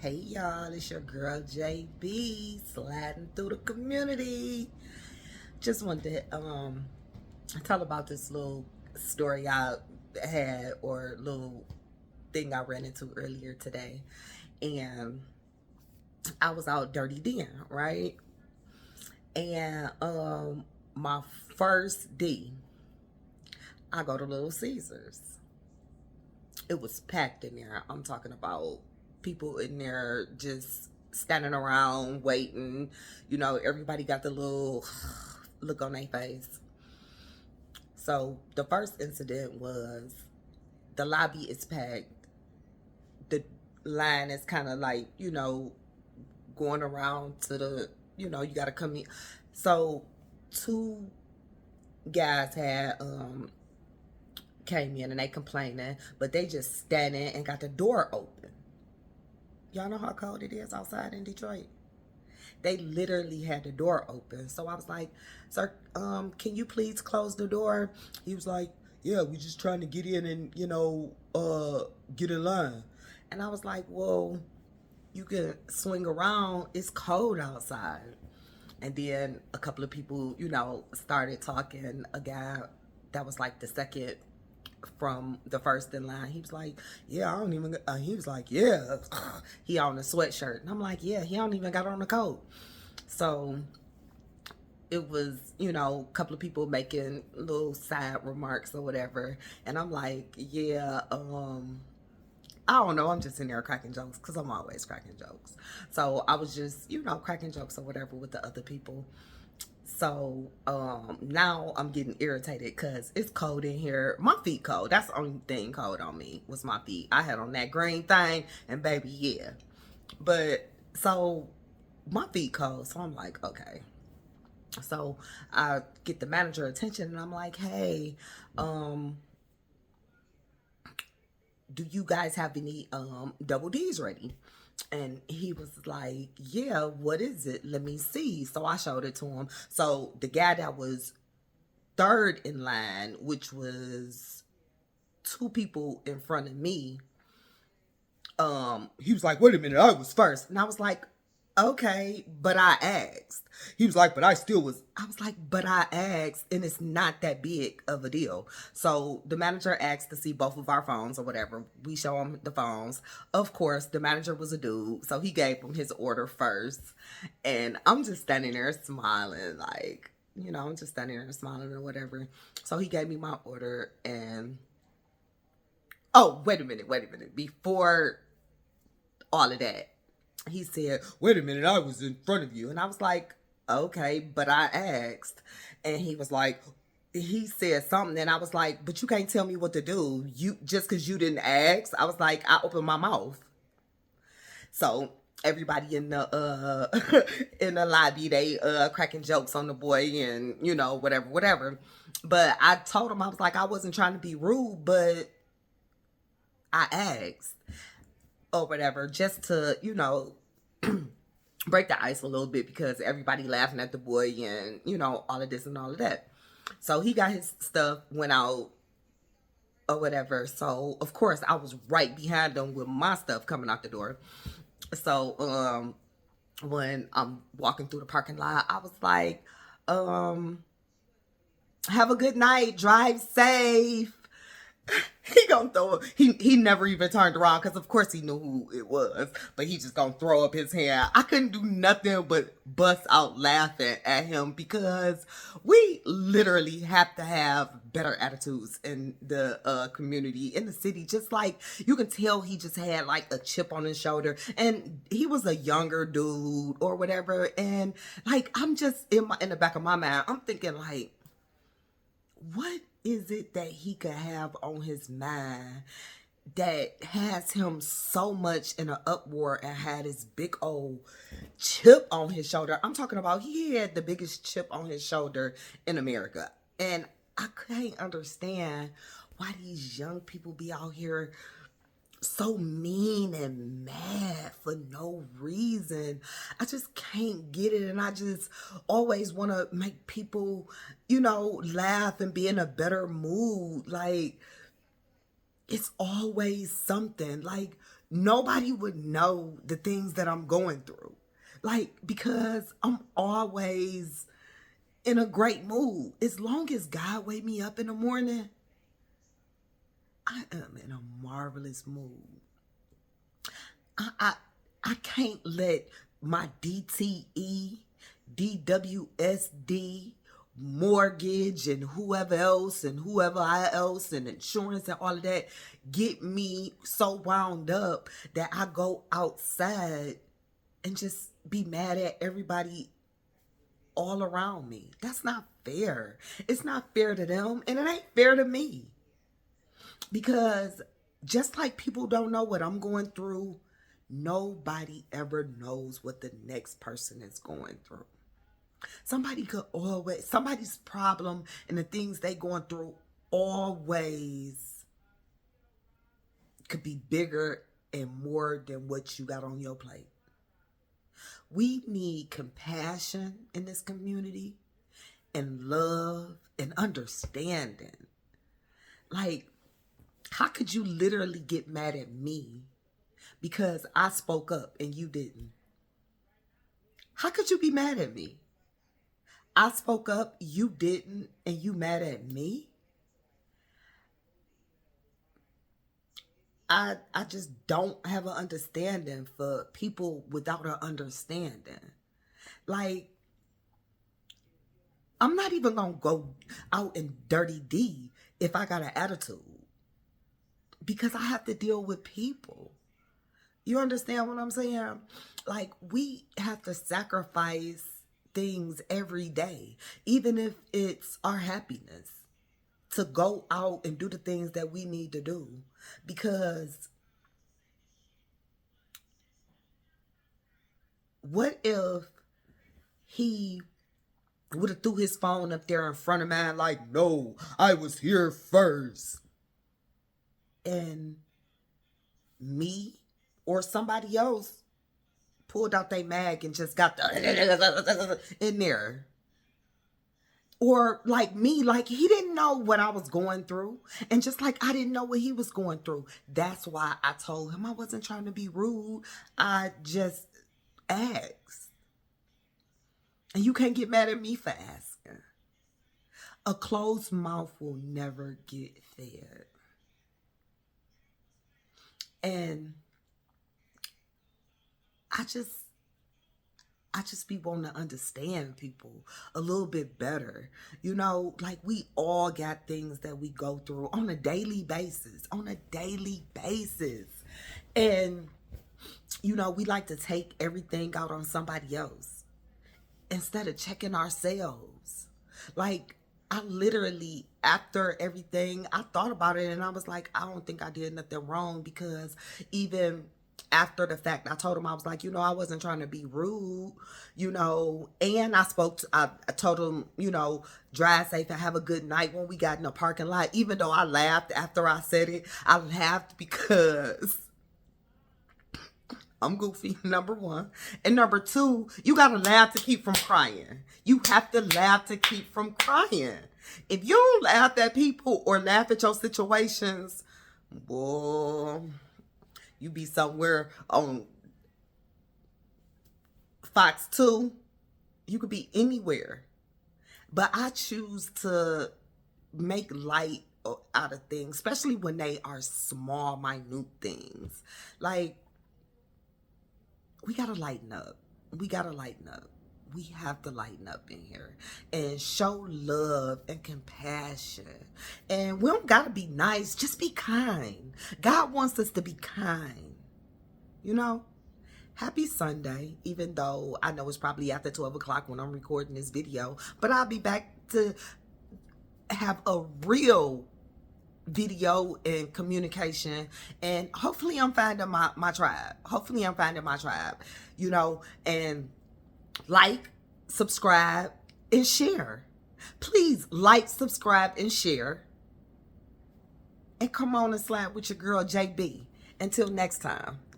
Hey y'all, it's your girl JB sliding through the community. Just wanted to tell about this little story I had or little thing I ran into earlier today. And I was out dirty den, right? And my first D, I go to Little Caesars. It was packed in there. I'm talking about people in there just standing around waiting. Everybody got the little look on their face. So the first incident was the lobby is packed. The line is kind of like, going around to you got to come in. So two guys had came in and they complaining, but they just standing and got the door open. Y'all know how cold it is outside in Detroit. They literally had the door open. So I was like, "Sir, can you please close the door?" He was like, "Yeah, we're just trying to get in and, get in line." And I was like, "Well, you can swing around. It's cold outside." And then a couple of people, started talking. A guy that was like the second from the first in line. He was like, "Yeah, I don't even." He was like, "Yeah, he on a sweatshirt," and I'm like, "Yeah, he don't even got on a coat." So it was, a couple of people making little side remarks or whatever, and I'm like, "Yeah, I don't know. I'm just in there cracking jokes because I'm always cracking jokes." So I was just, cracking jokes or whatever with the other people. So now I'm getting irritated because it's cold in here. My feet cold. That's the only thing cold on me was my feet. I had on that green thing and baby, yeah. But so my feet cold. So I'm like, okay. So I get the manager attention and I'm like, hey, um, do you guys have any double D's ready? And he was like, yeah, what is it? Let me see. So I showed it to him. So the guy that was third in line, which was two people in front of me, he was like, wait a minute, I was first. And I was like, okay, but I asked. He was like, but I was like, but I asked, and it's not that big of a deal. So the manager asked to see both of our phones or whatever. We show him the phones. Of course, the manager was a dude, so he gave him his order first. And I'm just standing there smiling, like, I'm just standing there smiling or whatever. So he gave me my order, and oh, wait a minute. Before all of that, he said, wait a minute, I was in front of you. And I was like, okay, but I asked. And he was like, he said something, and I was like, but you can't tell me what to do. You just because you didn't ask. I was like, I opened my mouth. So everybody in the in the lobby, they cracking jokes on the boy and whatever. But I told him, I was like, I wasn't trying to be rude, but I asked or whatever, just to, break the ice a little bit because everybody laughing at the boy and, all of this and all of that. So he got his stuff, went out or whatever. So of course I was right behind him with my stuff coming out the door. So when I'm walking through the parking lot, I was like, have a good night, drive safe. He gonna throw up. He never even turned around because of course he knew who it was, but he just gonna throw up his hand. I couldn't do nothing but bust out laughing at him because we literally have to have better attitudes in the community, in the city. Just like you can tell he just had like a chip on his shoulder, and he was a younger dude or whatever. And like I'm just in the back of my mind, I'm thinking like, what is it that he could have on his mind that has him so much in an uproar and had this big old chip on his shoulder? I'm talking about he had the biggest chip on his shoulder in America. And I can't understand why these young people be out here so mean and mad for no reason. I just can't get it. And I just always want to make people, laugh and be in a better mood. Like, it's always something. Like, nobody would know the things that I'm going through. Like, because I'm always in a great mood. As long as God wake me up in the morning, I am in a marvelous mood. I can't let my DTE, DWSD, mortgage, and whoever else and insurance and all of that get me so wound up that I go outside and just be mad at everybody all around me. That's not fair. It's not fair to them, and it ain't fair to me. Because just like people don't know what I'm going through, nobody ever knows what the next person is going through. Somebody's problem and the things they going through always could be bigger and more than what you got on your plate. We need compassion in this community and love and understanding. Like, how could you literally get mad at me because I spoke up and you didn't? How could you be mad at me? I spoke up, you didn't, and you mad at me? I just don't have an understanding for people without an understanding. Like, I'm not even going to go out in dirty D if I got an attitude. Because I have to deal with people. You understand what I'm saying? Like, we have to sacrifice things every day, even if it's our happiness, to go out and do the things that we need to do. Because what if he would have threw his phone up there in front of mine like, no, I was here first. And me or somebody else pulled out their mag and just got the in there. Or like me, like he didn't know what I was going through. And just like I didn't know what he was going through. That's why I told him I wasn't trying to be rude. I just asked. And you can't get mad at me for asking. A closed mouth will never get fed. And I just be wanting to understand people a little bit better. You know, like we all got things that we go through on a daily basis. And, you know, we like to take everything out on somebody else instead of checking ourselves. Like, I literally, after everything, I thought about it and I was like, I don't think I did nothing wrong, because even after the fact, I told him, I was like, you know, I wasn't trying to be rude, you know, and I told him, you know, drive safe and have a good night when we got in the parking lot. Even though I laughed after I said it, I laughed because I'm goofy, number one. And number two, you got to laugh to keep from crying. You have to laugh to keep from crying. If you don't laugh at people or laugh at your situations, boy, you be somewhere on Fox 2. You could be anywhere. But I choose to make light out of things, especially when they are small, minute things. Like, we got to lighten up. We have to lighten up in here and show love and compassion. And we don't got to be nice. Just be kind. God wants us to be kind. You know? Happy Sunday, even though I know it's probably after 12 o'clock when I'm recording this video. But I'll be back to have a real video and communication, and hopefully I'm finding my tribe. You know, and like, subscribe, and share. Please like, subscribe, and share. And come on and slide with your girl JB. Until next time.